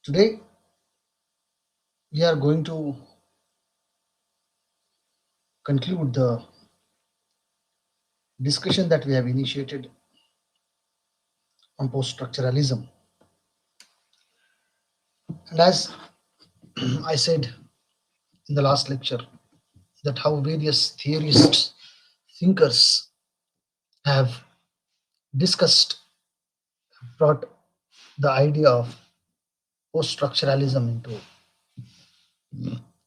Today, we are going to conclude the discussion that we have initiated on post structuralism. And as I said in the last lecture, that how various theorists, thinkers have discussed, brought the idea of post structuralism into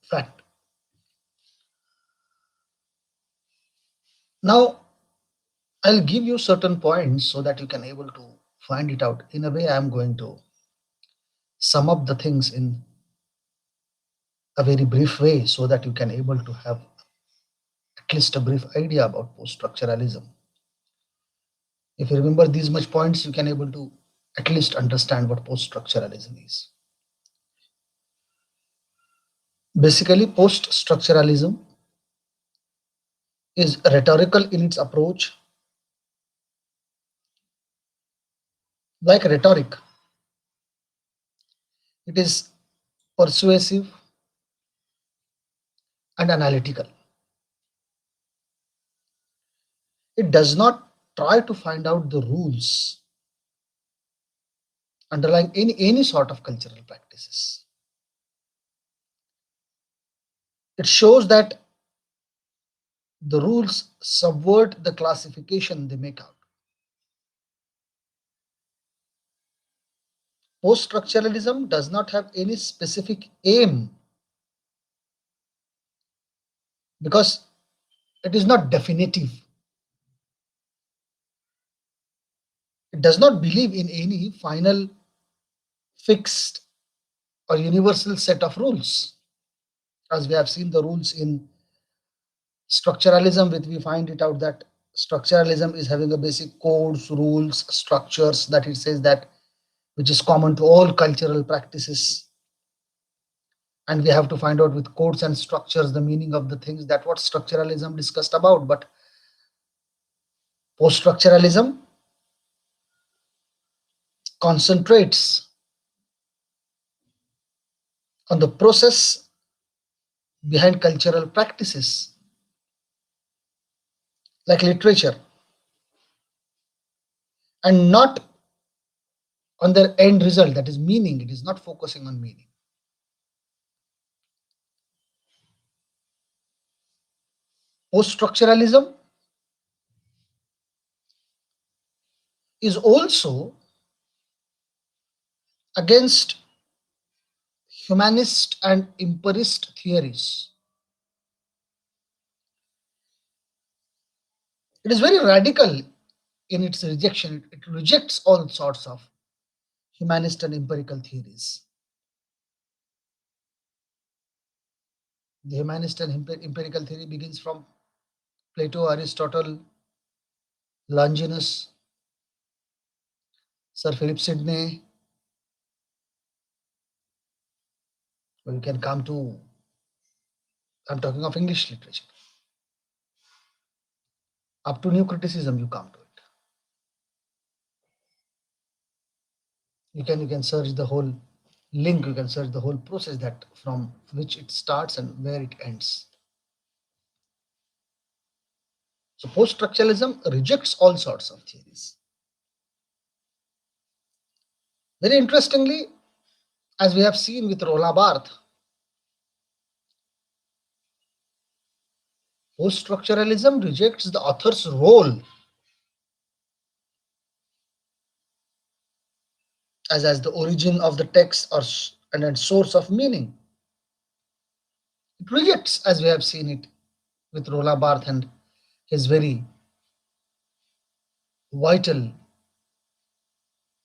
fact. Now, I'll give you certain points so that you can able to find it out. In a way, I'm going to sum up the things in a very brief way so that you can able to have at least a brief idea about post structuralism. If you remember these much points, you can able to at least understand what post structuralism is. Basically, post structuralism is rhetorical in its approach. Like rhetoric, it is persuasive and analytical. It does not try to find out the rules underlying any sort of cultural practices. It shows that the rules subvert the classification they make out. Post structuralism does not have any specific aim because it is not definitive. It does not believe in any final, fixed, or universal set of rules. As we have seen the rules in structuralism, which we find it out that structuralism is having a basic codes, rules, structures that it says that which is common to all cultural practices. And we have to find out with codes and structures the meaning of the things that what structuralism discussed about. But post structuralism concentrates on the process behind cultural practices like literature and not on their end result, that is meaning. It is not focusing on meaning. Post structuralism is also against humanist and empirist theories. It is very radical in its rejection. It rejects all sorts of humanist and empirical theories. The humanist and empirical theory begins from Plato, Aristotle, Longinus, Sir Philip Sidney, or you can come to, I'm talking of English literature. Up to new criticism, you come to it. You can search the whole link, you can search the whole process that from which it starts and where it ends. So post structuralism rejects all sorts of theories. Very interestingly, as we have seen with Roland Barthes, post structuralism rejects the author's role as the origin of the text or and source of meaning. It rejects, as we have seen it with Roland Barthes and his very vital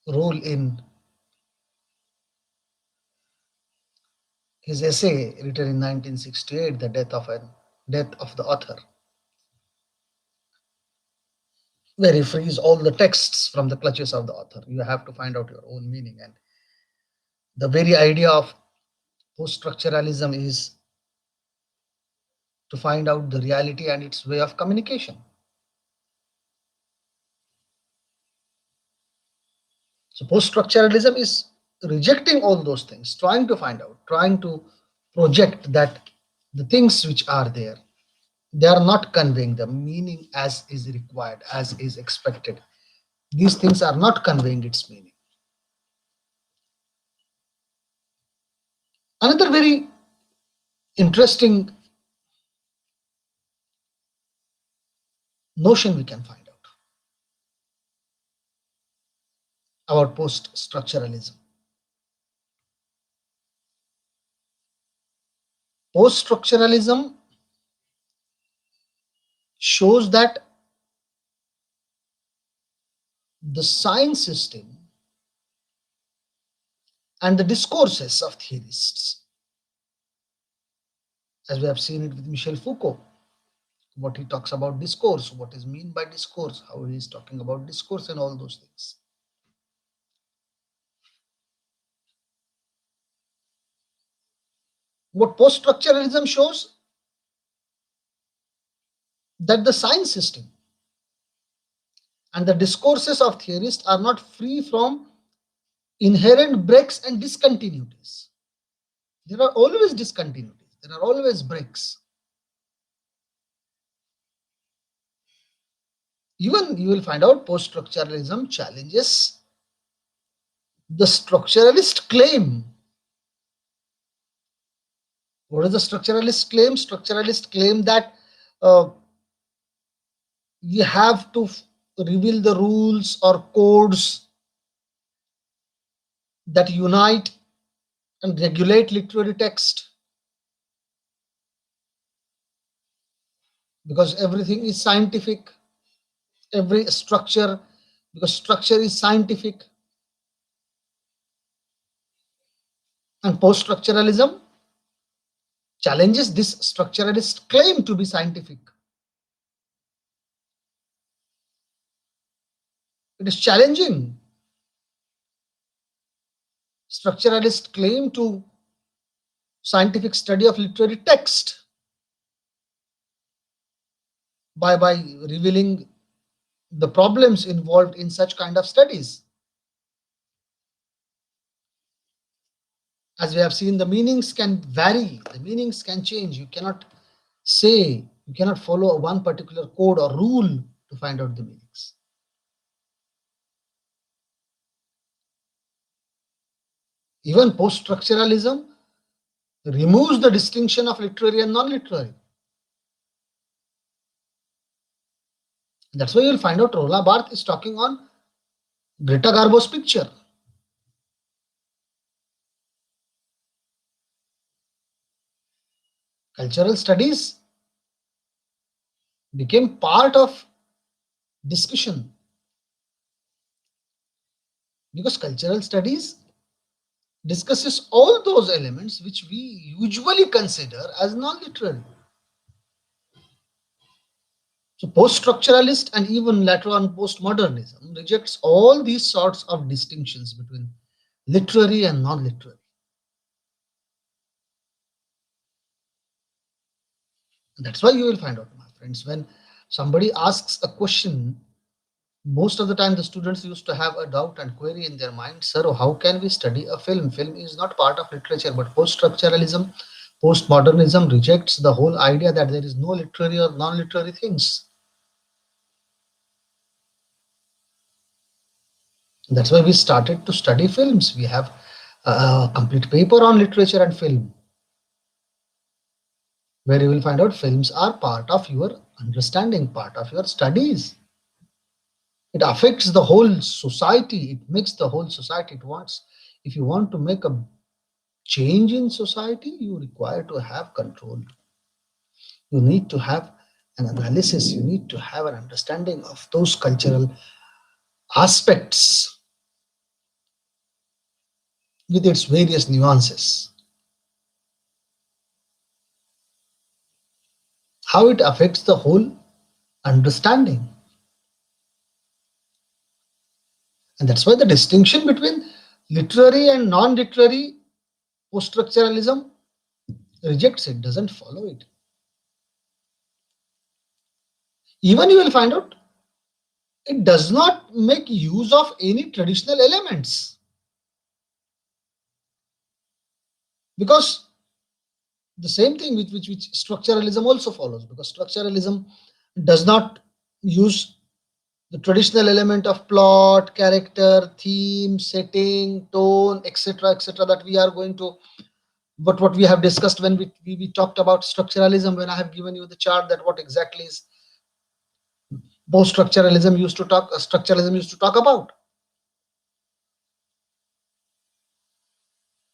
role in his essay written in 1968, The Death of the Author, where he frees all the texts from the clutches of the author. You have to find out your own meaning. And the very idea of post structuralism is to find out the reality and its way of communication. So post structuralism is rejecting all those things, trying to find out, trying to project that the things which are there, they are not conveying the meaning as is required, as is expected. These things are not conveying its meaning. Another very interesting notion we can find out about post structuralism. Post structuralism shows that the science system and the discourses of theorists, as we have seen it with Michel Foucault, what he talks about discourse, what is mean by discourse, how he is talking about discourse and all those things. What post-structuralism shows, that the science system and the discourses of theorists are not free from inherent breaks and discontinuities. There are always discontinuities, there are always breaks. Even you will find out post-structuralism challenges the structuralist claim. What is the structuralist claim? Structuralist claim that uh, we have to reveal the rules or codes that unite and regulate literary text, because everything is scientific, every structure, because structure is scientific. And post structuralism challenges this structuralist claim to be scientific. It is challenging structuralist claim to scientific study of literary text by revealing the problems involved in such kind of studies. As we have seen, the meanings can vary, the meanings can change. You cannot say, you cannot follow one particular code or rule to find out the meanings. Even post structuralism removes the distinction of literary and non literary. That's why you'll find out Roland Barthes is talking on Greta Garbo's picture. Cultural studies became part of discussion, because cultural studies discusses all those elements which we usually consider as non-literary. So post-structuralist and even later on postmodernism rejects all these sorts of distinctions between literary and non-literary. And that's why you will find out, my friends, when somebody asks a question, most of the time the students used to have a doubt and query in their mind, sir, how can we study a film? Film is not part of literature. But post-structuralism, postmodernism rejects the whole idea that there is no literary or non-literary things. That's why we started to study films. We have a complete paper on literature and film, where you will find out films are part of your understanding, part of your studies. It affects the whole society. It makes the whole society. It wants, if you want to make a change in society, you require to have control. You need to have an analysis. You need to have an understanding of those cultural aspects with its various nuances, how it affects the whole understanding. And that's why the distinction between literary and non-literary, post-structuralism rejects it, doesn't follow it. Even you will find out it does not make use of any traditional elements. because the same thing which structuralism also follows, because structuralism does not use the traditional element of plot, character, theme, setting, tone, etc., etc., that we are going to, but what we have discussed when we talked about structuralism, when I have given you the chart that what exactly is post structuralism used to talk, structuralism used to talk about.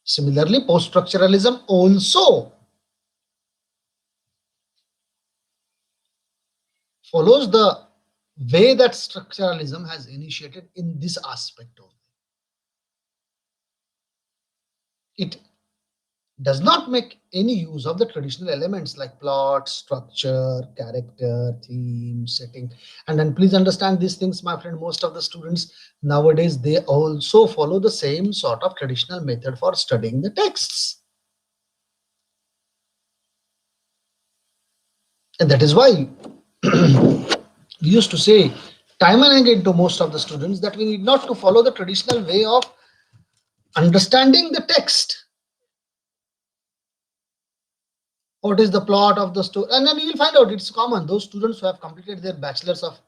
Similarly, post structuralism also follows the way that structuralism has initiated in this aspect only. It does not make any use of the traditional elements like plot, structure, character, theme, setting. And then please understand these things, my friend. Most of the students nowadays, they also follow the same sort of traditional method for studying the texts. And that is why we used to say time and again to most of the students that we need not to follow the traditional way of understanding the text. What is the plot of the story? And then you will find out it's common. Those students who have completed their bachelor's of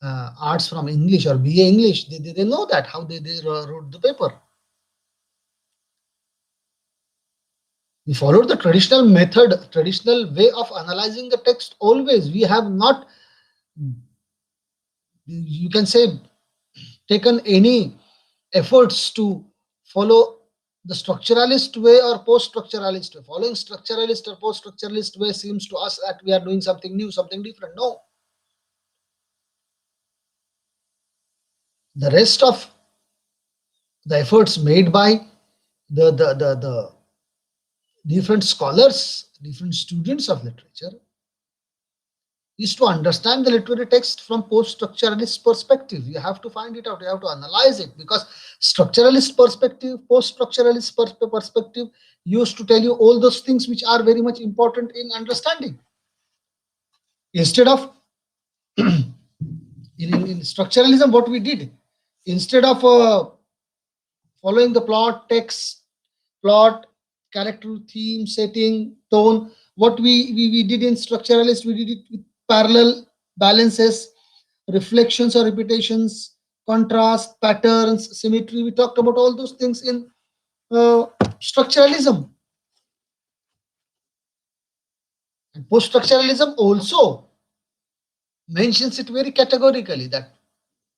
arts from English or BA English, they know that how they wrote the paper. We followed the traditional method, traditional way of analyzing the text always. We have not, you can say, taken any efforts to follow the structuralist way or post-structuralist way. Following structuralist or post-structuralist way seems to us that we are doing something new, something different. No, the rest of the efforts made by the different scholars, different students of literature, is to understand the literary text from post-structuralist perspective. You have to find it out, you have to analyze it, because structuralist perspective, post-structuralist perspective used to tell you all those things which are very much important in understanding. Instead of in structuralism, what we did, instead of following the plot, text, plot, character, theme, setting, tone. What we did in structuralist, we did it with parallel balances, reflections or repetitions, contrast, patterns, symmetry. We talked about all those things in structuralism. And post-structuralism also mentions it very categorically that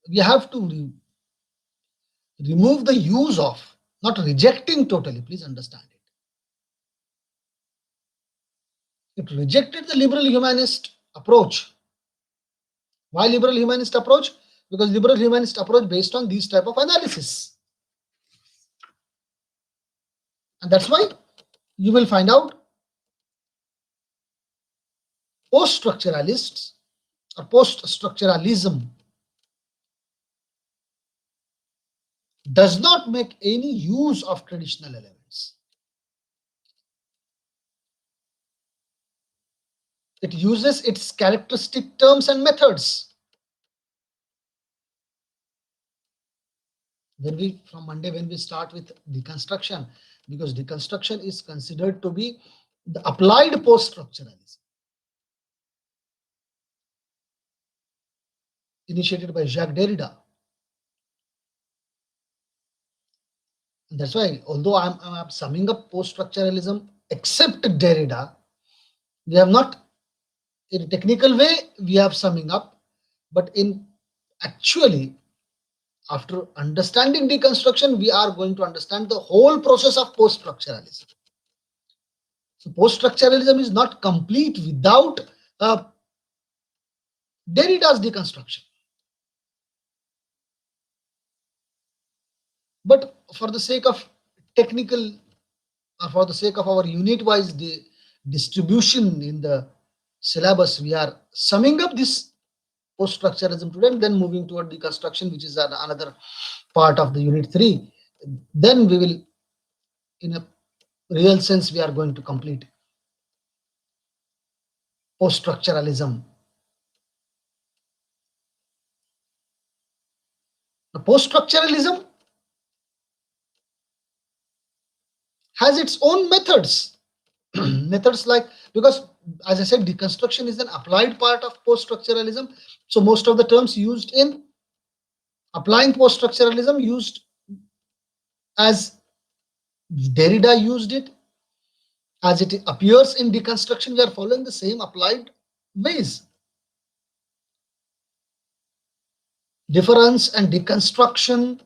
we have to remove the use of, not rejecting totally, please understand it. It rejected the liberal humanist approach. Why liberal humanist approach? Because liberal humanist approach based on these type of analysis. And that's why you will find out post-structuralists or post-structuralism does not make any use of traditional elements. It uses its characteristic terms and methods. When we, from Monday, when we start with deconstruction, because deconstruction is considered to be the applied post-structuralism initiated by Jacques Derrida. And that's why, although I'm summing up post-structuralism, except Derrida, we have not, in a technical way, we have summing up, but in actually, after understanding deconstruction, we are going to understand the whole process of post-structuralism. So post-structuralism is not complete without Derrida's deconstruction. But for the sake of technical, or for the sake of our unit-wise distribution in the syllabus, we are summing up this post-structuralism today, and then moving toward deconstruction, which is another part of the unit 3. Then we will, in a real sense, we are going to complete post-structuralism. The post-structuralism has its own methods. Methods like, because as I said, deconstruction is an applied part of post-structuralism. So most of the terms used in applying post-structuralism used as Derrida used it, as it appears in deconstruction, we are following the same applied ways. Difference and deconstruction,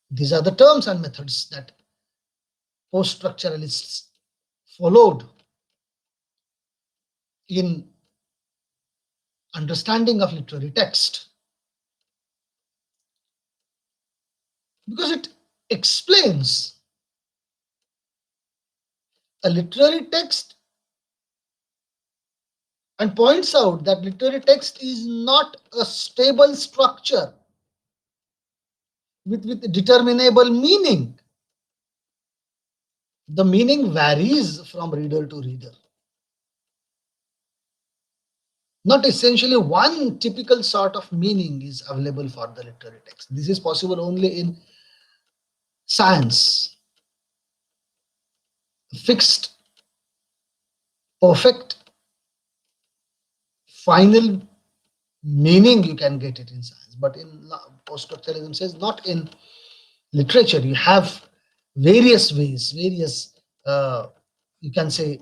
these are the terms and methods that post-structuralists followed in understanding of literary text, because it explains a literary text and points out that literary text is not a stable structure with determinable meaning. The meaning varies from reader to reader. Not essentially one typical sort of meaning is available for the literary text. This is possible only in science. Fixed, perfect, final meaning you can get it in science, but in post-structuralism says not in literature. You have various ways, various you can say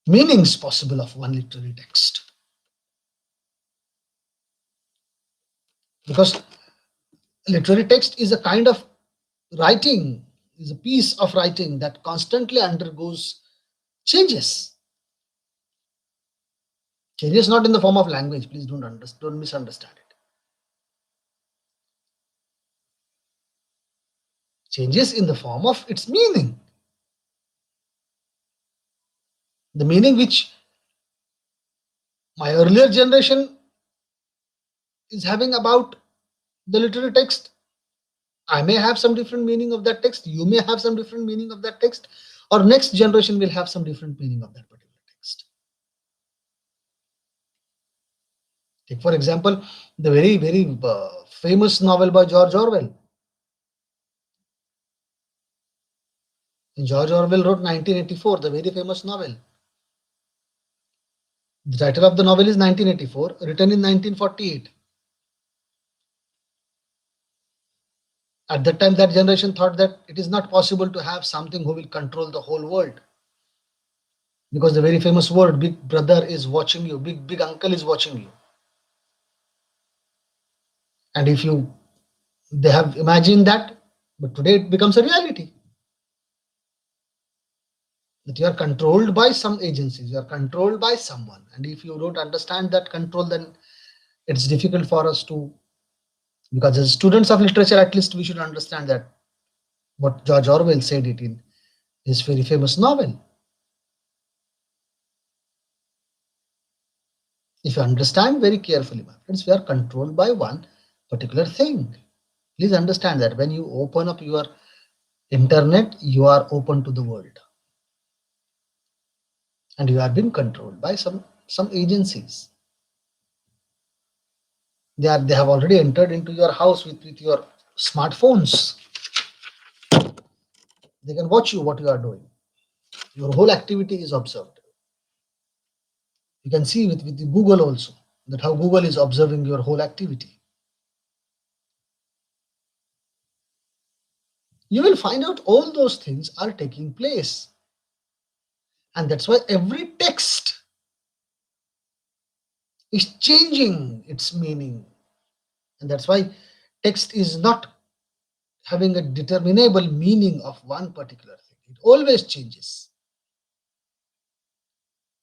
meanings possible of one literary text, because literary text is a kind of writing, is a piece of writing that constantly undergoes changes. Changes not in the form of language. Please don't misunderstand it. Changes in the form of its meaning. The meaning which my earlier generation is having about the literary text, I may have some different meaning of that text. You may have some different meaning of that text, or next generation will have some different meaning of that particular text. Take for example the very famous novel by George Orwell. George Orwell wrote 1984, the very famous novel. The title of the novel is 1984, written in 1948. At that time, that generation thought that it is not possible to have something who will control the whole world, because the very famous word "big brother" is watching you, big uncle is watching you. And if you, they have imagined that, but today it becomes a reality that you are controlled by some agencies, you are controlled by someone, and if you don't understand that control, then it's difficult for us to, because as students of literature, at least we should understand that what George Orwell said it in his very famous novel. If you understand very carefully, my friends, we are controlled by one particular thing. Please understand that when you open up your internet, you are open to the world, and you are being controlled by some agencies. They have already entered into your house with your smartphones. They can watch you what you are doing. Your whole activity is observed. You can see with Google also that how Google is observing your whole activity. You will find out all those things are taking place. And that's why every text is changing its meaning. And that's why text is not having a determinable meaning of one particular thing. It always changes.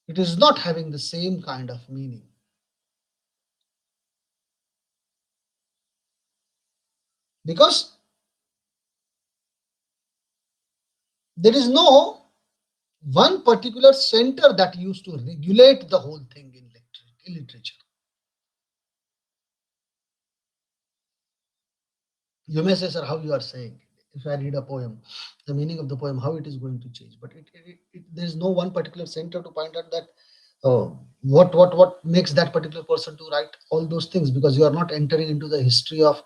It is not having the same kind of meaning. Because there is no one particular center that used to regulate the whole thing in literature. You may say, sir, how you are saying? If I read a poem, the meaning of the poem, how it is going to change? But there is no one particular center to point out that What makes that particular person to write all those things, because you are not entering into the history of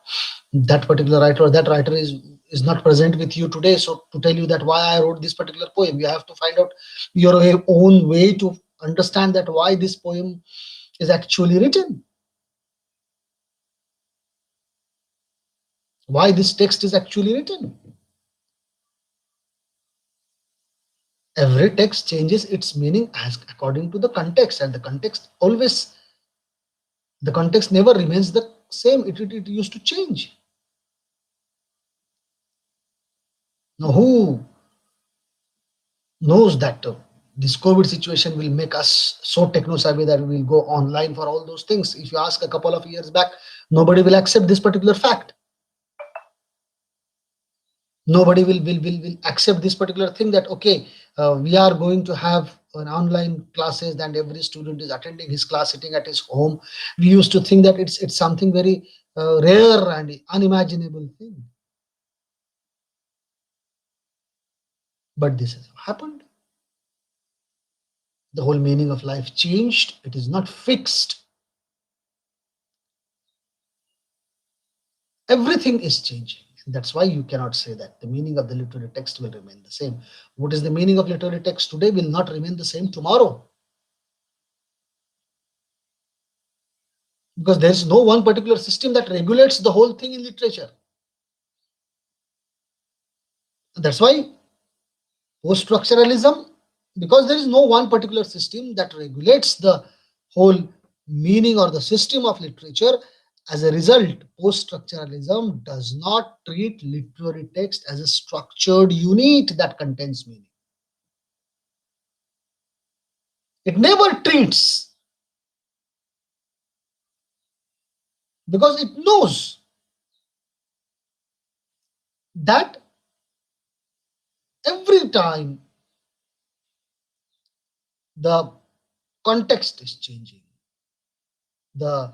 that particular writer, or that writer is not present with you today, so to tell you that why I wrote this particular poem, you have to find out your own way to understand that why this poem is actually written, why this text is actually written. Every text changes its meaning as according to the context, and the context never remains the same. It used to change. Now who knows that this COVID situation will make us so techno savvy that we will go online for all those things? If you ask a couple of years back, nobody will accept this particular fact. Nobody will accept this particular thing, that okay, we are going to have an online classes and every student is attending his class sitting at his home. We used to think that it's something very rare and unimaginable thing, but this has happened. The whole meaning of life changed. It is not fixed. Everything is changing. That's why you cannot say that the meaning of the literary text will remain the same. What is the meaning of literary text today will not remain the same tomorrow, because there is no one particular system that regulates the whole thing in literature. That's why post structuralism, because there is no one particular system that regulates the whole meaning or the system of literature. As a result, post structuralism does not treat literary text as a structured unit that contains meaning. It never treats, because it knows that every time the context is changing, the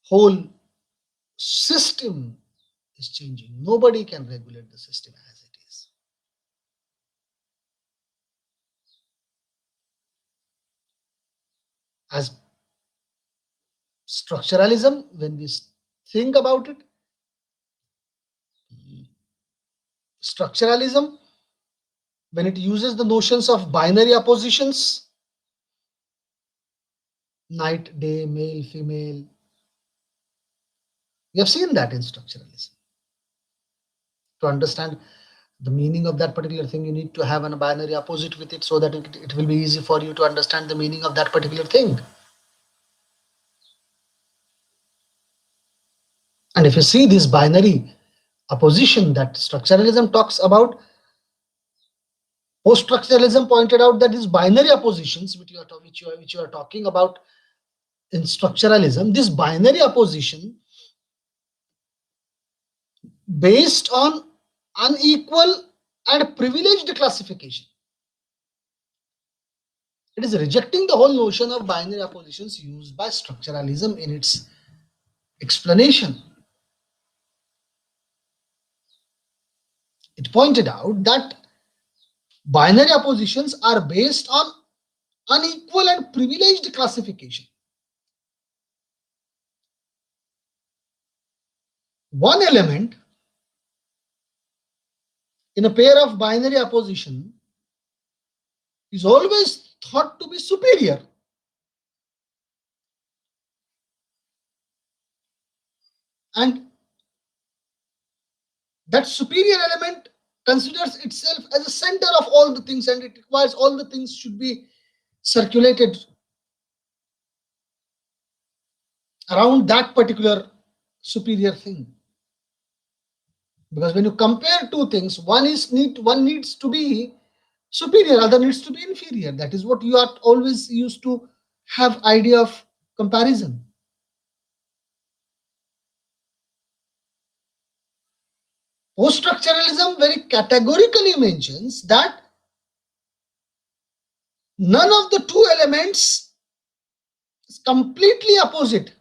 whole system is changing. Nobody can regulate the system as it is. As structuralism, when we think about it, structuralism, when it uses the notions of binary oppositions, night, day, male, female, we have seen that in structuralism. To understand the meaning of that particular thing, you need to have a binary opposite with it, so that it will be easy for you to understand the meaning of that particular thing. And if you see this binary opposition that structuralism talks about, post structuralism pointed out that these binary oppositions which you are talking about in structuralism, this binary opposition based on unequal and privileged classification. It is rejecting the whole notion of binary oppositions used by structuralism in its explanation. It pointed out that binary oppositions are based on unequal and privileged classification. One element in a pair of binary opposition is always thought to be superior, and that superior element considers itself as a center of all the things, and it requires all the things should be circulated around that particular superior thing. Because when you compare two things, one needs to be superior, other needs to be inferior. That is what you are always used to have idea of comparison. Post structuralism very categorically mentions that none of the two elements is completely opposite.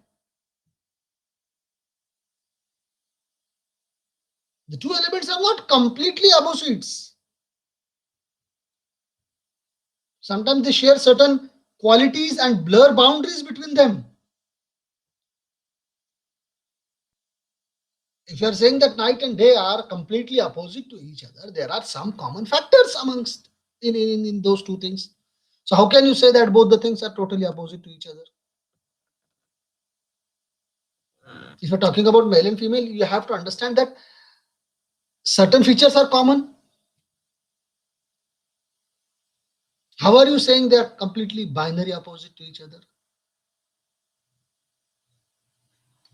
The two elements are not completely opposites. Sometimes they share certain qualities and blur boundaries between them. If you are saying that night and day are completely opposite to each other, there are some common factors amongst in those two things. So how can you say that both the things are totally opposite to each other? If you're talking about male and female, you have to understand that certain features are common. How are you saying they are completely binary opposite to each other?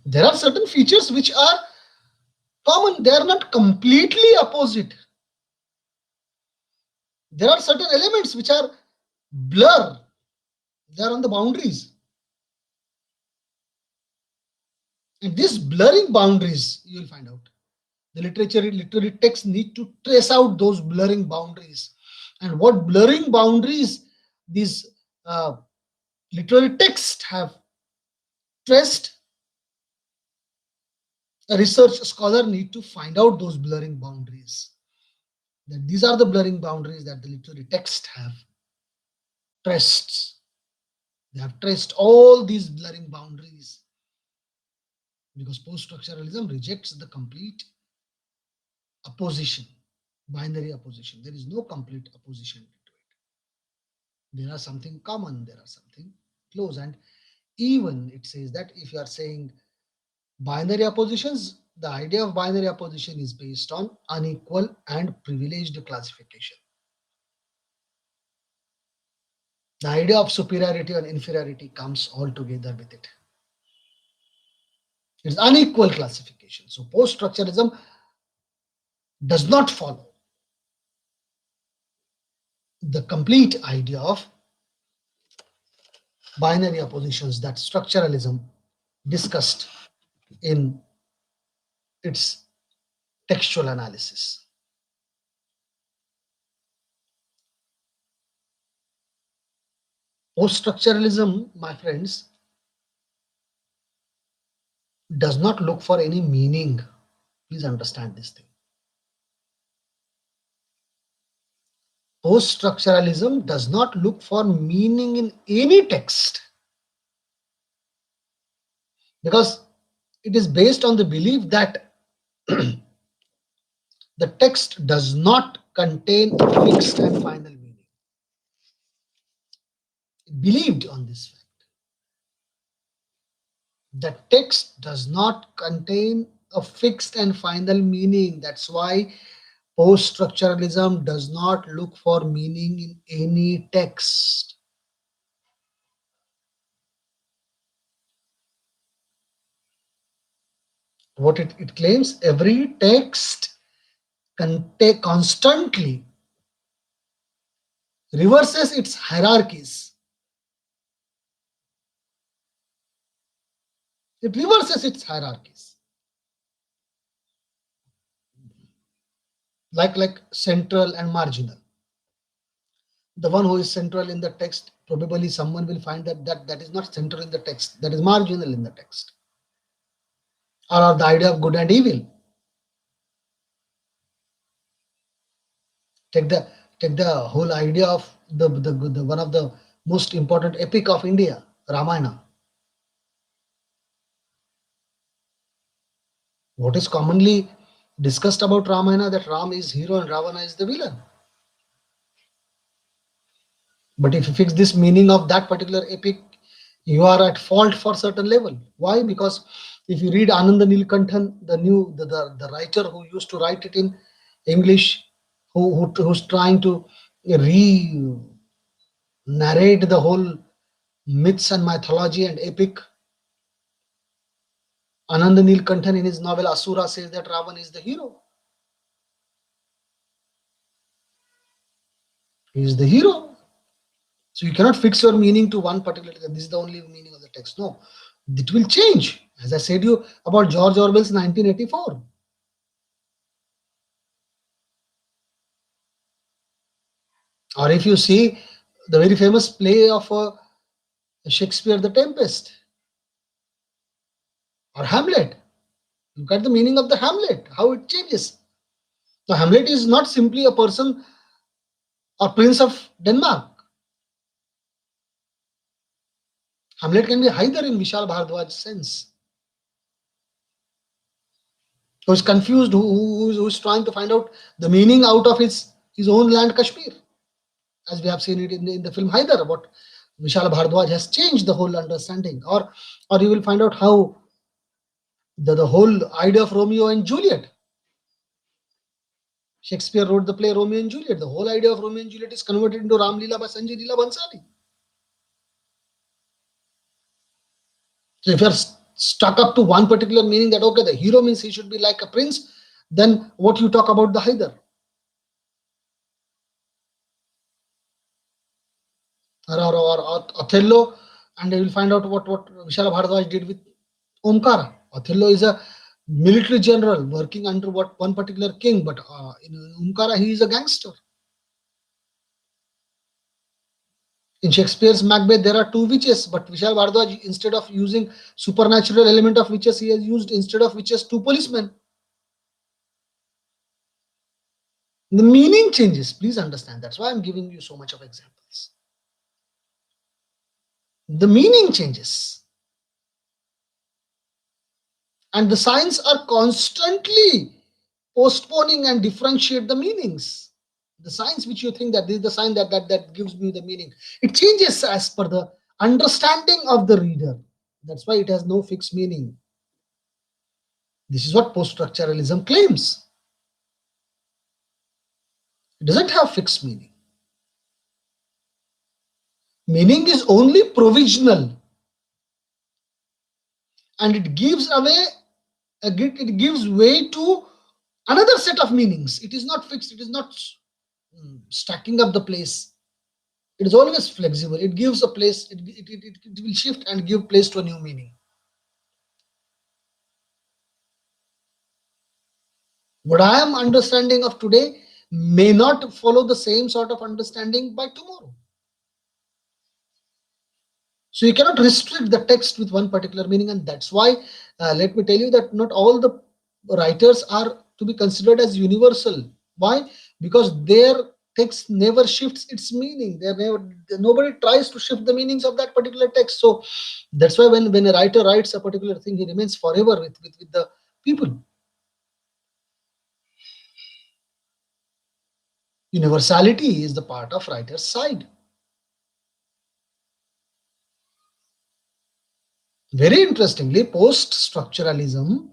There are certain features which are common, they are not completely opposite. There are certain elements which are blur, they are on the boundaries. And these blurring boundaries, you will find out. The literary texts need to trace out those blurring boundaries. And what blurring boundaries these uh, literary texts have traced, a research scholar need to find out those blurring boundaries. That these are the blurring boundaries that the literary text have traced. They have traced all these blurring boundaries because post-structuralism rejects the complete opposition, binary opposition. There is no complete opposition to it. There are something common, there are something close. And even it says that if you are saying binary oppositions, the idea of binary opposition is based on unequal and privileged classification. The idea of superiority and inferiority comes all together with it. It's unequal classification. So post-structuralism does not follow the complete idea of binary oppositions that structuralism discussed in its textual analysis. Post-structuralism, my friends, does not look for any meaning. Please understand this thing. Post-structuralism does not look for meaning in any text because it is based on the belief that the text does not contain a fixed and final meaning. It believed on this fact. The text does not contain a fixed and final meaning. That's why post-structuralism does not look for meaning in any text. What it claims, every text constantly reverses its hierarchies. It reverses its hierarchies. Like central and marginal. The one who is central in the text, probably someone will find that is not central in the text, that is marginal in the text. Or the idea of good and evil. Take the take the whole idea of the one of the most important epic of India, Ramayana. What is commonly discussed about Ramayana, that Ram is hero and Ravana is the villain. But if you fix this meaning of that particular epic, you are at fault for certain level. Why? Because if you read Ananda Nilkanthan, the writer who used to write it in English, who's trying to re narrate the whole myths and mythology and epic, Ananda Nilkanthan in his novel Asura says that Ravan is the hero. He is the hero. So you cannot fix your meaning to one particular, this is the only meaning of the text. No, it will change. As I said you about George Orwell's 1984. Or if you see the very famous play of Shakespeare, The Tempest, or Hamlet, look at the meaning of the Hamlet, how it changes. So Hamlet is not simply a person or prince of Denmark. Hamlet can be Haider in Vishal Bhardwaj's sense, who's confused, who's trying to find out the meaning out of his own land, Kashmir, as we have seen it in the film Haider. What Vishal Bhardwaj has changed the whole understanding, or you will find out how the whole idea of Romeo and Juliet. Shakespeare wrote the play Romeo and Juliet. The whole idea of Romeo and Juliet is converted into Ram Leela by Sanjay Leela Bhansali. So if you're stuck up to one particular meaning that okay, the hero means he should be like a prince, then what you talk about the Haider or Othello, and you will find out what Vishal Bhardwaj did with Omkara. Othello is a military general working under what one particular king, but in Omkara he is a gangster. In Shakespeare's Macbeth, there are two witches, but Vishal Bhardwaj, instead of using supernatural element of witches, he has used instead of witches two policemen. The meaning changes. Please understand. That's why I'm giving you so much of examples. The meaning changes, and the signs are constantly postponing and differentiate the meanings. The signs which you think that this is the sign that gives me the meaning, it changes as per the understanding of the reader. That's why it has no fixed meaning. This is what post-structuralism claims. It doesn't have fixed meaning. Meaning is only provisional, and it gives away, it gives way to another set of meanings. It is not fixed. It is not stacking up the place. It is always flexible. It gives a place. It will shift and give place to a new meaning. What I am understanding of today may not follow the same sort of understanding by tomorrow. So you cannot restrict the text with one particular meaning, and that's why let me tell you that not all the writers are to be considered as universal. Why? Because their text never shifts its meaning. Nobody tries to shift the meanings of that particular text. So that's why when a writer writes a particular thing, he remains forever with the people. Universality is the part of writer's side. Very interestingly, post structuralism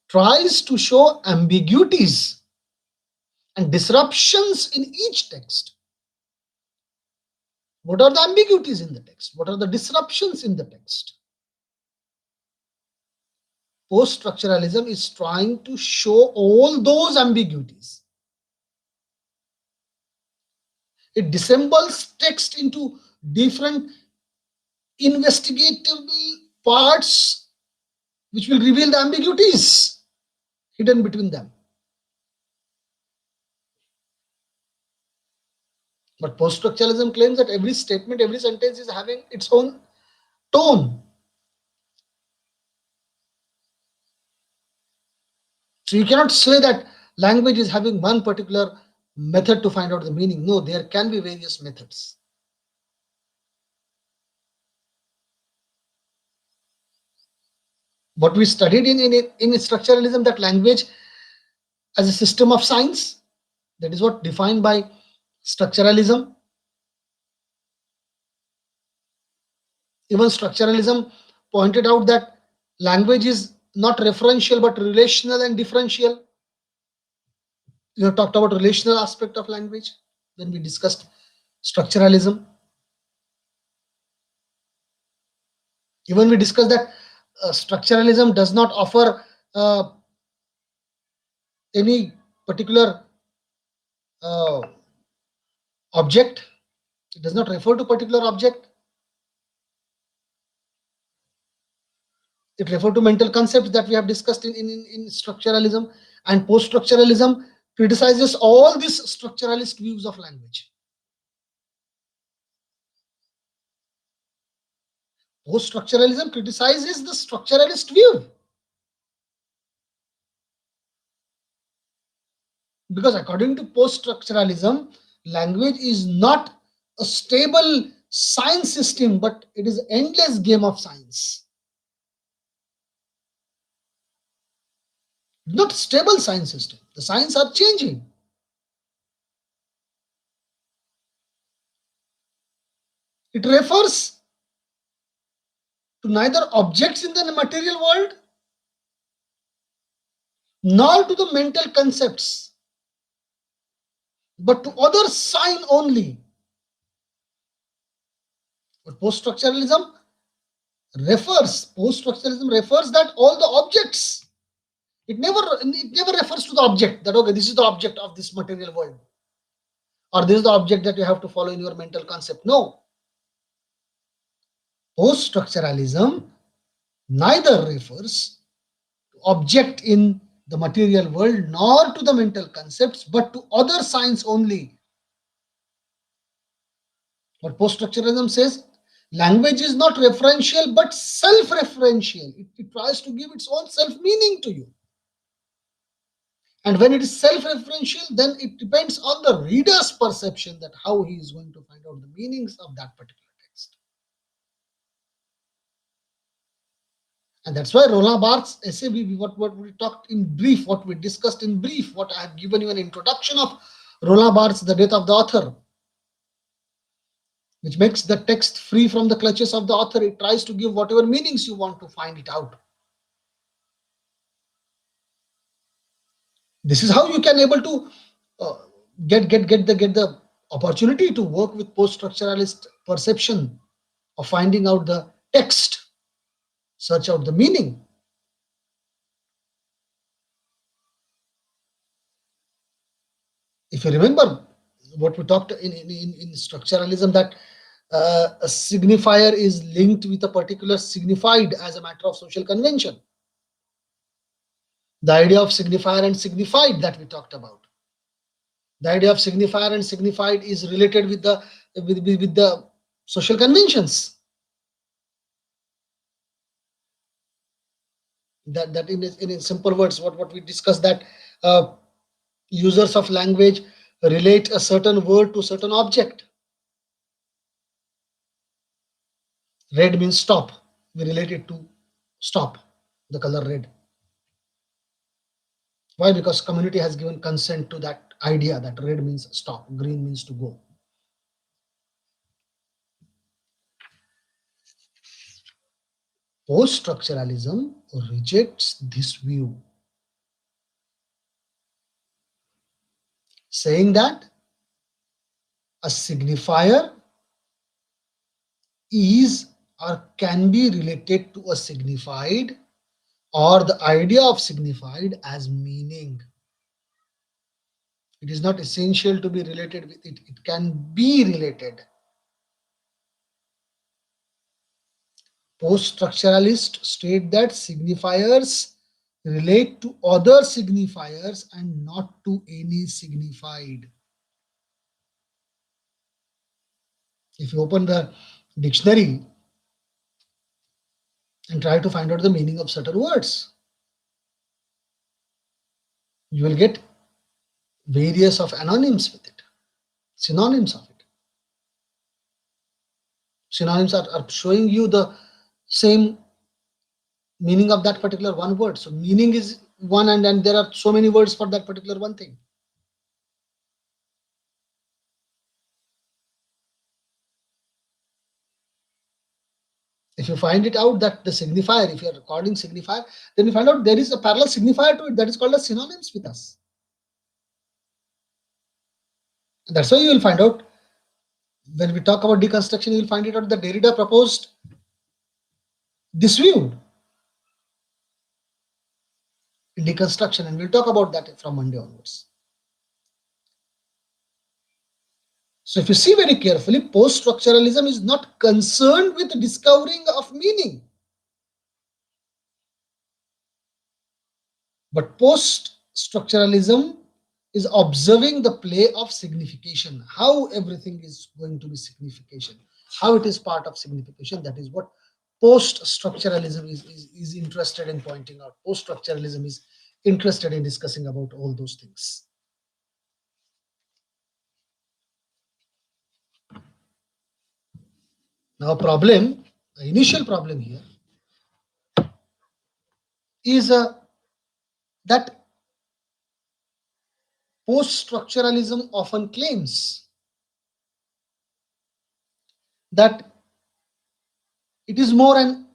tries to show ambiguities and disruptions in each text. What are the ambiguities in the text? What are the disruptions in the text? Post structuralism is trying to show all those ambiguities. It dissembles text into different investigative parts which will reveal the ambiguities hidden between them. But post structuralism claims that every statement, every sentence is having its own tone. So you cannot say that language is having one particular method to find out the meaning. No, there can be various methods. What we studied in structuralism, that language as a system of science, that is what defined by structuralism. Even structuralism pointed out that language is not referential but relational and differential. We have talked about relational aspect of language when we discussed structuralism. Even we discussed that structuralism does not offer any particular uh, object. It does not refer to particular object. It refers to mental concepts that we have discussed in structuralism. And post-structuralism criticizes all these structuralist views of language. Post-structuralism criticizes the structuralist view. Because according to post-structuralism, language is not a stable science system, but it is endless game of science. Not stable science system. The science are changing. It refers to neither objects in the material world nor to the mental concepts, but to other sign only. But post-structuralism refers that all the objects. It never refers to the object that okay, this is the object of this material world, or this is the object that you have to follow in your mental concept. No, post-structuralism neither refers to object in the material world nor to the mental concepts, but to other signs only. What post-structuralism says, language is not referential but self-referential. It tries to give its own self-meaning to you. And when it is self-referential, then it depends on the reader's perception that how he is going to find out the meanings of that particular text. And that's why Roland Barthes' essay, what we talked in brief, what we discussed in brief, what I have given you an introduction of Roland Barthes' The Death of the Author, which makes the text free from the clutches of the author. It tries to give whatever meanings you want to find it out. This is how you can able to uh, get the opportunity to work with post-structuralist perception of finding out the text, search out the meaning. If you remember what we talked in structuralism, that a signifier is linked with a particular signified as a matter of social convention. The idea of signifier and signified that we talked about. The idea of signifier and signified is related with the social conventions. That in simple words, what we discussed, that uh, users of language relate a certain word to certain object. Red means stop. We relate it to stop, the color red. Why? Because community has given consent to that idea that red means stop, green means to go. Post-structuralism rejects this view, saying that a signifier is or can be related to a signified, or the idea of signified as meaning. It is not essential to be related with it. It can be related. Post-structuralists state that signifiers relate to other signifiers and not to any signified. If you open the dictionary and try to find out the meaning of certain words, you will get various of anonyms with it, synonyms of it. Synonyms are showing you the same meaning of that particular one word. So meaning is one, and there are so many words for that particular one thing. If you find it out that the signifier, if you are recording signifier, then you find out there is a parallel signifier to it that is called as synonyms with us. And that's why you will find out when we talk about deconstruction, you will find it out that Derrida proposed this view in deconstruction, and we'll talk about that from Monday onwards. So if you see very carefully, post-structuralism is not concerned with discovering of meaning, but post-structuralism is observing the play of signification, how everything is going to be signification, how it is part of signification. That is what post-structuralism is interested in pointing out. Post-structuralism is interested in discussing about all those things. Now, the initial problem here is that post structuralism often claims that it is more an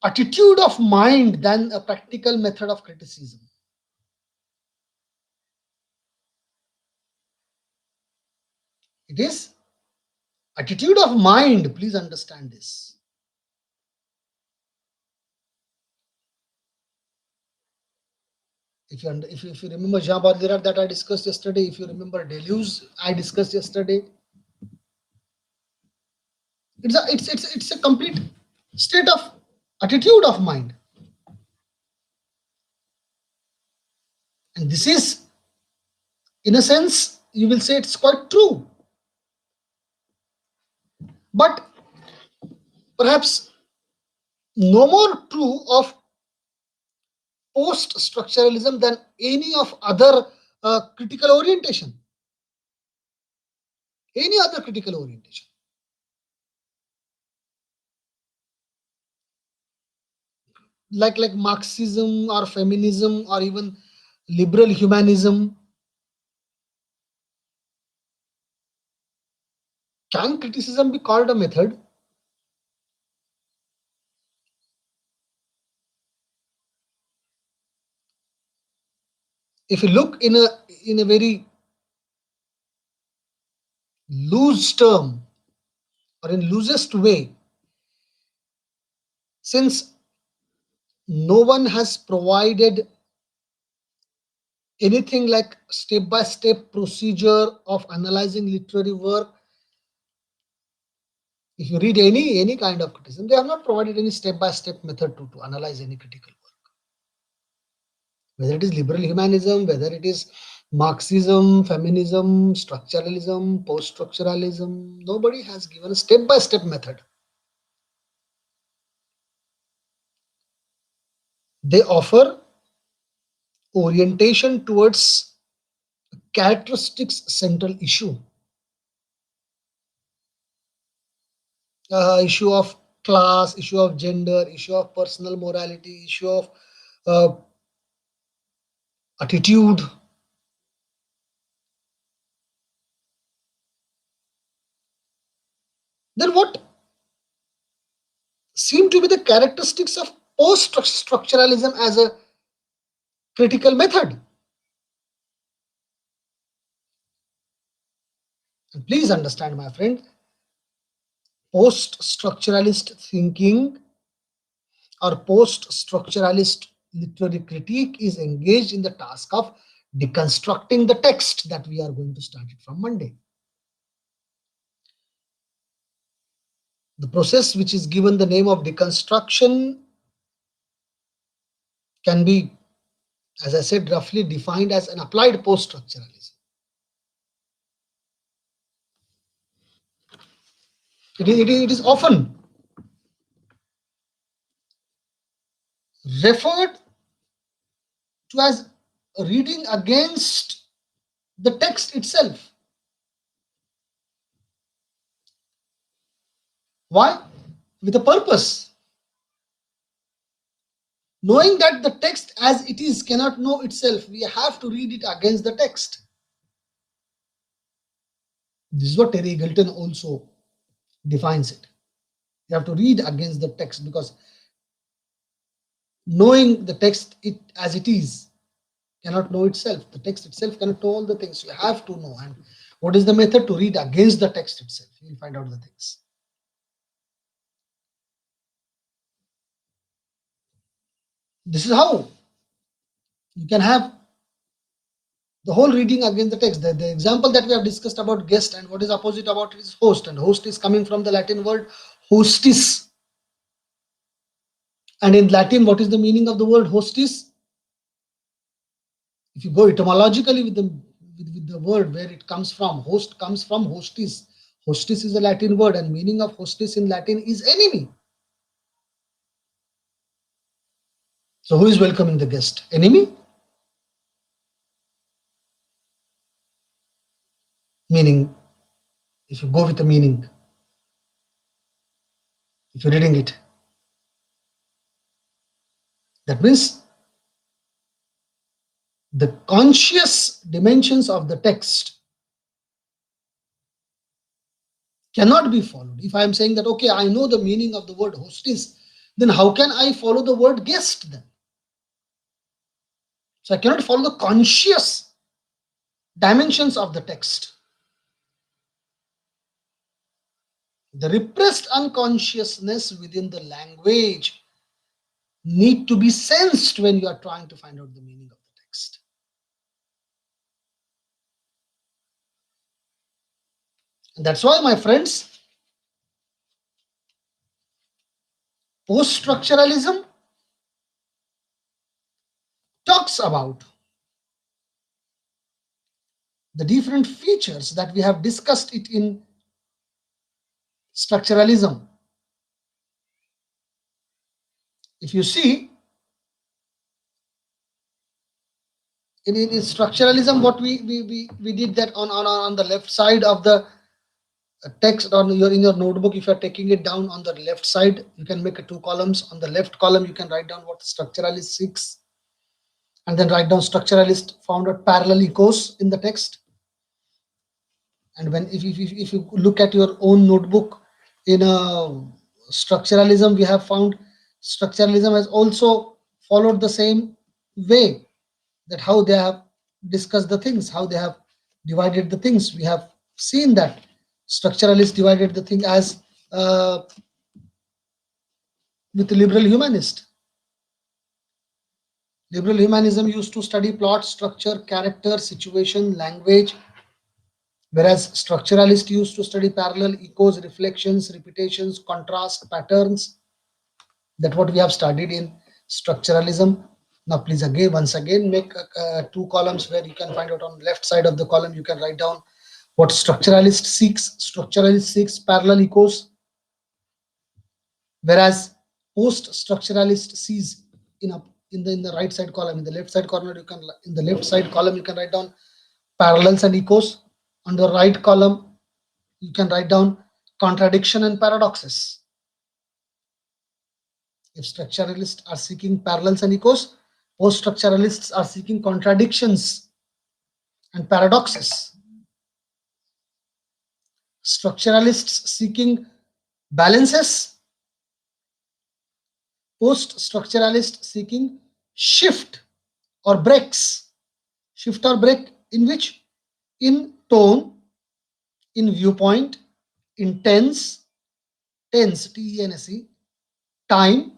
attitude of mind than a practical method of criticism. It is attitude of mind. Please understand this. If you remember Jean Baudrillard that I discussed yesterday, if you remember Deleuze I discussed yesterday, it's a complete state of attitude of mind, and this is, in a sense, you will say it's quite true, but perhaps no more true of post structuralism than any of other critical orientation, any other critical orientation. Like Marxism or feminism or even liberal humanism. Can criticism be called a method? If you look in a very loose term or in loosest way, since no one has provided anything like step by step procedure of analyzing literary work. If you read any kind of criticism, they have not provided any step by step method to analyze any critical work, whether it is liberal humanism, whether it is Marxism, feminism, structuralism, post structuralism. Nobody has given a step by step method. They offer orientation towards characteristics central issue, issue of class, issue of gender, issue of personal morality, issue of uh, attitude. Then what seem to be the characteristics of post structuralism as a critical method? And please understand, my friend, post structuralist thinking or post structuralist literary critique is engaged in the task of deconstructing the text that we are going to start it from Monday. The process, which is given the name of deconstruction, can be, as I said, roughly defined as an applied post structuralism. It is often referred to as reading against the text itself. Why? With a purpose. Knowing that the text as it is cannot know itself, we have to read it against the text. This is what Terry Eagleton also defines it. You have to read against the text because knowing the text it as it is cannot know itself. The text itself cannot know all the things. You have to know. And what is the method to read against the text itself? You will find out the things. This is how you can have the whole reading against the text. The example that we have discussed about guest and what is opposite about it is host. And host is coming from the Latin word hostis. And in Latin, what is the meaning of the word hostis? If you go etymologically with the word where it comes from, host comes from hostis. Hostis is a Latin word, and meaning of hostis in Latin is enemy. So who is welcoming the guest? Enemy? Meaning, if you go with the meaning. If you're reading it, that means the conscious dimensions of the text cannot be followed. If I am saying that, okay, I know the meaning of the word hostess, then how can I follow the word guest then? So I cannot follow the conscious dimensions of the text. The repressed unconsciousness within the language need to be sensed when you are trying to find out the meaning of the text. And that's why, my friends, post-structuralism talks about the different features that we have discussed it in structuralism. If you see, in structuralism, what we did that on the left side of the text, or in your notebook, if you're taking it down on the left side, you can make a two columns. On the left column, you can write down what structuralist seeks, and then write down structuralist found out parallel echoes in the text. And when if you look at your own notebook in structuralism, we have found structuralism has also followed the same way, that how they have discussed the things, how they have divided the things. We have seen that structuralists divided the thing as with liberal humanist. Liberal humanism used to study plot, structure, character, situation, language, whereas structuralists used to study parallel echoes, reflections, repetitions, contrast, patterns. That what we have studied in structuralism. Now please again, once again, make two columns where you can find out on the left side of the column, you can write down what structuralist seeks. Structuralist seeks parallel echoes, whereas post-structuralist sees in the right side column. In the left side corner, you can in the left side column you can write down parallels and echoes. On the right column, you can write down contradiction and paradoxes. If structuralists are seeking parallels and echoes, post-structuralists are seeking contradictions and paradoxes. Structuralists seeking balances, post-structuralists seeking shift or breaks. Shift or break in which? In tone, in viewpoint, in tense, T-E-N-S-E, time,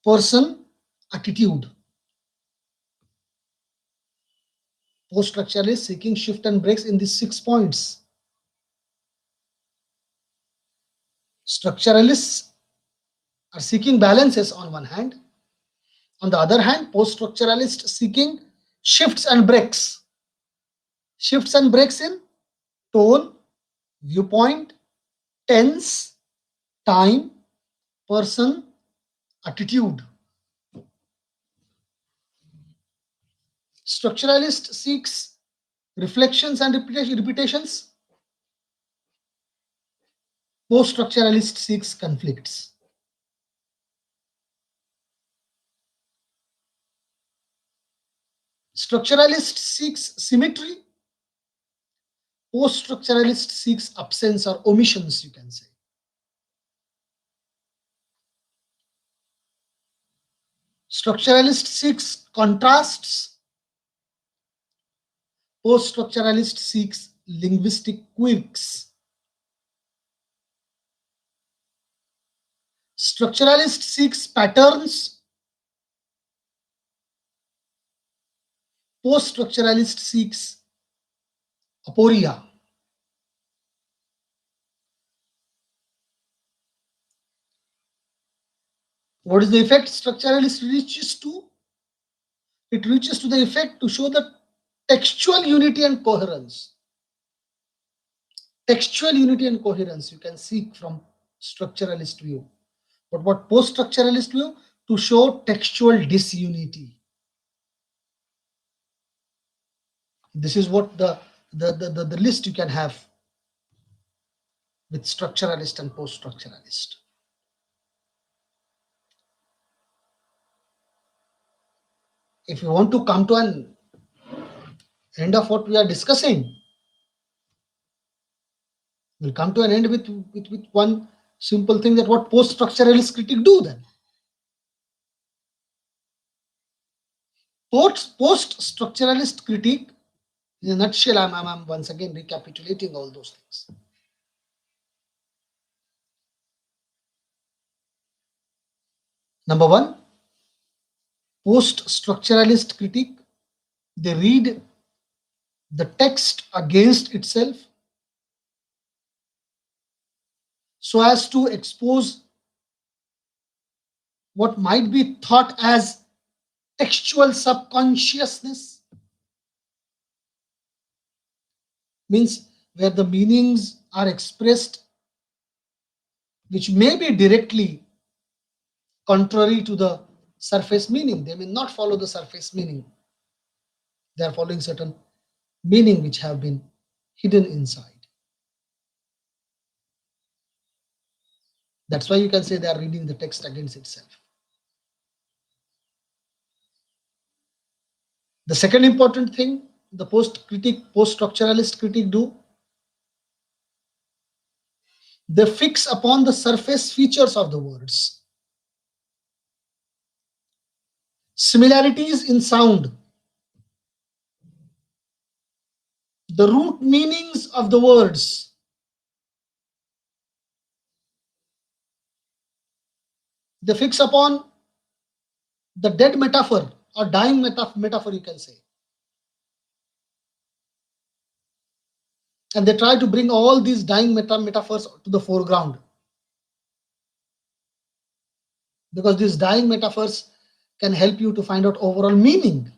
person, attitude. Post-structuralists seeking shift and breaks in these 6 points. Structuralists are seeking balances on one hand. On the other hand, post-structuralists seeking shifts and breaks. Shifts and breaks in tone, viewpoint, tense, time, person, attitude. Structuralist seeks reflections and repetitions. Post-structuralist seeks conflicts. Structuralist seeks symmetry. Post-structuralist seeks absence or omissions, you can say. Structuralist seeks contrasts. Post-structuralist seeks linguistic quirks. Structuralist seeks patterns. Post-structuralist seeks aporia. What is the effect structuralist reaches to? It reaches to the effect to show the textual unity and coherence. Textual unity and coherence you can seek from structuralist view. But what post-structuralist view? To show textual disunity. This is what the list you can have with structuralist and post-structuralist. If you want to come to an end of what we are discussing, we'll come to an end with one simple thing, that what post-structuralist critique do then. Post-structuralist critique, in a nutshell, I'm once again recapitulating all those things. Number one, post-structuralist critique, they read the text against itself so as to expose what might be thought as textual subconsciousness, means where the meanings are expressed which may be directly contrary to the surface meaning. They may not follow the surface meaning. They are following certain meaning which have been hidden inside. That's why you can say they are reading the text against itself. The second important thing the post-structuralist critique do, they fix upon the surface features of the words. Similarities in sound, the root meanings of the words, they fix upon the dead metaphor or dying metaphor, you can say. And they try to bring all these dying metaphors to the foreground. Because these dying metaphors can help you to find out overall meaning.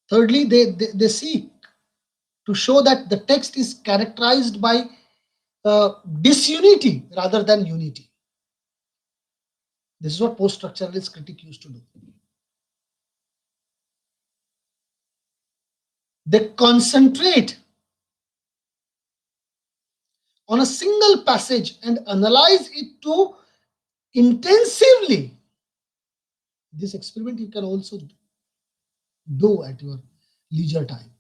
Thirdly, they seek to show that the text is characterized by disunity rather than unity. This is what post-structuralist critique used to do. They concentrate on a single passage and analyze it to intensively. This experiment you can also do at your leisure time.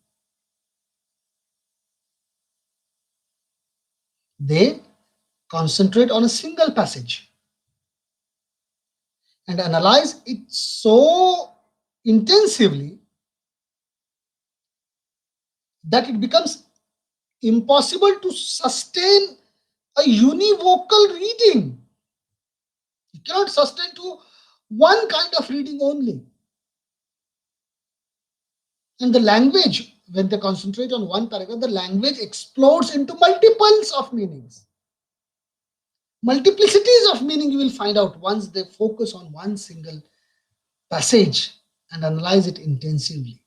They concentrate on a single passage and analyze it so intensively that it becomes impossible to sustain a univocal reading. You cannot sustain to one kind of reading only. And the language, when they concentrate on one paragraph, the language explodes into multiples of meanings. Multiplicities of meaning you will find out once they focus on one single passage and analyze it intensively.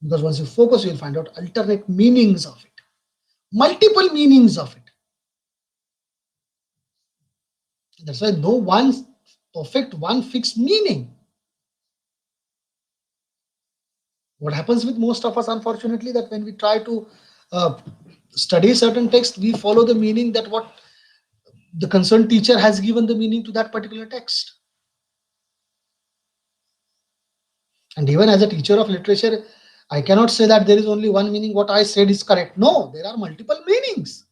Because once you focus, you will find out alternate meanings of it, multiple meanings of it. That's why no one perfect, one fixed meaning. What happens with most of us, unfortunately, that when we try to study certain text, we follow the meaning that what the concerned teacher has given the meaning to that particular text. And even as a teacher of literature, I cannot say that there is only one meaning, what I said is correct. No, there are multiple meanings.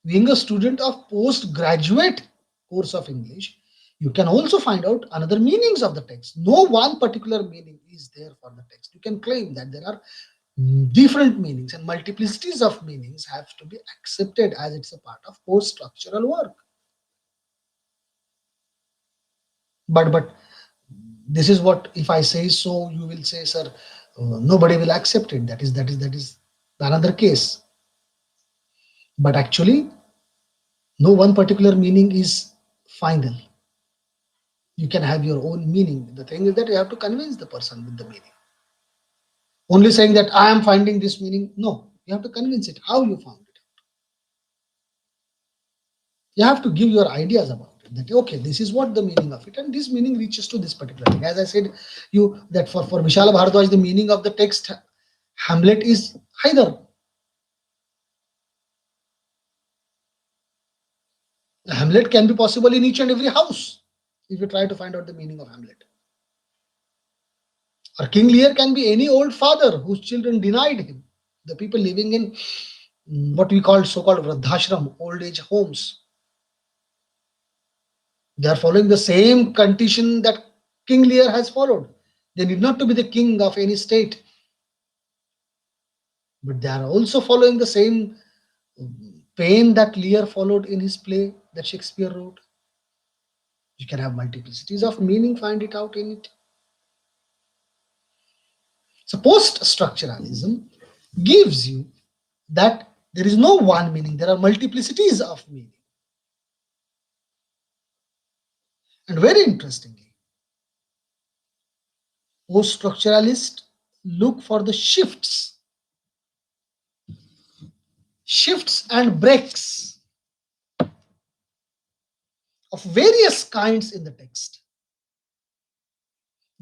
Being a student of postgraduate course of English, you can also find out another meanings of the text. No one particular meaning is there for the text. You can claim that there are different meanings, and multiplicities of meanings have to be accepted as it's a part of post-structural work. But this is what, if I say so, you will say, sir, nobody will accept it. That is another case. But actually, no one particular meaning is final. You can have your own meaning. The thing is that you have to convince the person with the meaning. Only saying that I am finding this meaning, no, you have to convince it how you found it. You have to give your ideas about it, that okay, this is what the meaning of it, and this meaning reaches to this particular thing. As I said you that for Vishala Bhardwaj, the meaning of the text Hamlet is Hyder. Hamlet can be possible in each and every house if you try to find out the meaning of Hamlet. Or King Lear can be any old father whose children denied him. The people living in what we call so-called Vradhashram, old age homes. They are following the same condition that King Lear has followed. They need not to be the king of any state, but they are also following the same pain that Lear followed in his play that Shakespeare wrote. You can have multiplicities of meaning, find it out in it. So post-structuralism gives you that there is no one meaning, there are multiplicities of meaning. And very interestingly, post-structuralists look for the shifts and breaks of various kinds in the text.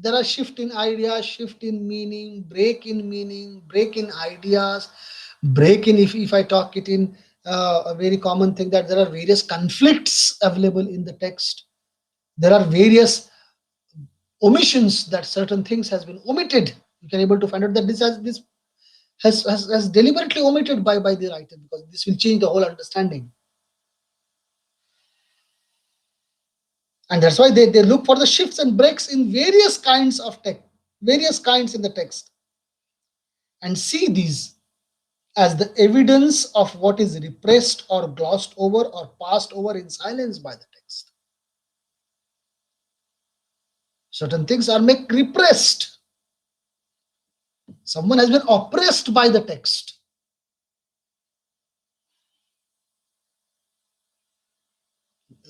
There are shift in ideas, shift in meaning, break in ideas, break in, if I talk it in a very common thing, that there are various conflicts available in the text. There are various omissions, that certain things has been omitted. You can able to find out that this has deliberately omitted by the writer, because this will change the whole understanding. And that's why they look for the shifts and breaks in various kinds of text, various kinds in the text, and see these as the evidence of what is repressed or glossed over or passed over in silence by the text. Certain things are made repressed. Someone has been oppressed by the text.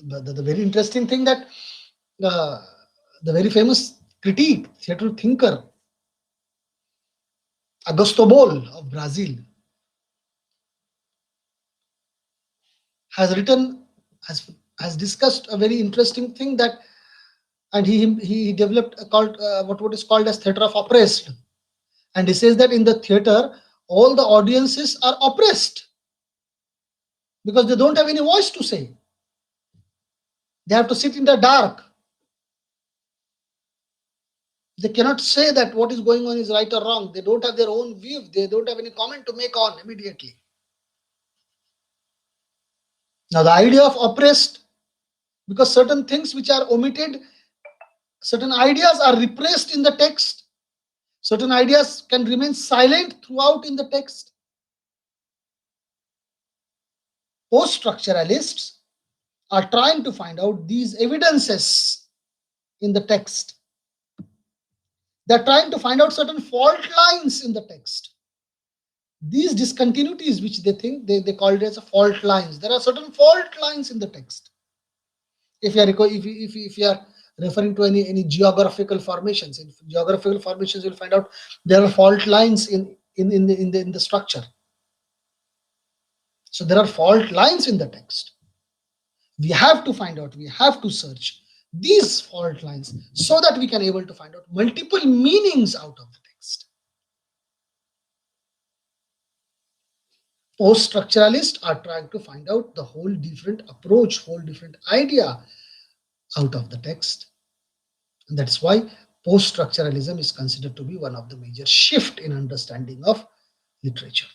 The very interesting thing that uh, the very famous critique, theatre thinker, Augusto Boal of Brazil, has written, has discussed a very interesting thing, that, and he developed a called what is called as theatre of oppressed. And he says that in the theater, all the audiences are oppressed because they don't have any voice to say. They have to sit in the dark. They cannot say that what is going on is right or wrong. They don't have their own view. They don't have any comment to make on immediately. Now, the idea of oppressed, because certain things which are omitted, certain ideas are repressed in the text, certain ideas can remain silent throughout in the text. Post-structuralists are trying to find out these evidences in the text. They're trying to find out certain fault lines in the text. These discontinuities, which they think they call it as a fault lines, there are certain fault lines in the text. If you are if you are referring to any geographical formations, in geographical formations, you'll find out there are fault lines in the structure. So there are fault lines in the text. We have to find out, we have to search these fault lines so that we can able to find out multiple meanings out of the text. Post-structuralists are trying to find out the whole different approach, whole different idea out of the text. And that's why post-structuralism is considered to be one of the major shift in understanding of literature.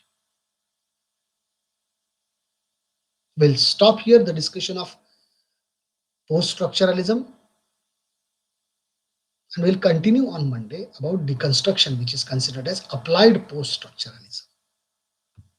We'll stop here the discussion of post-structuralism, and we'll continue on Monday about deconstruction, which is considered as applied post-structuralism.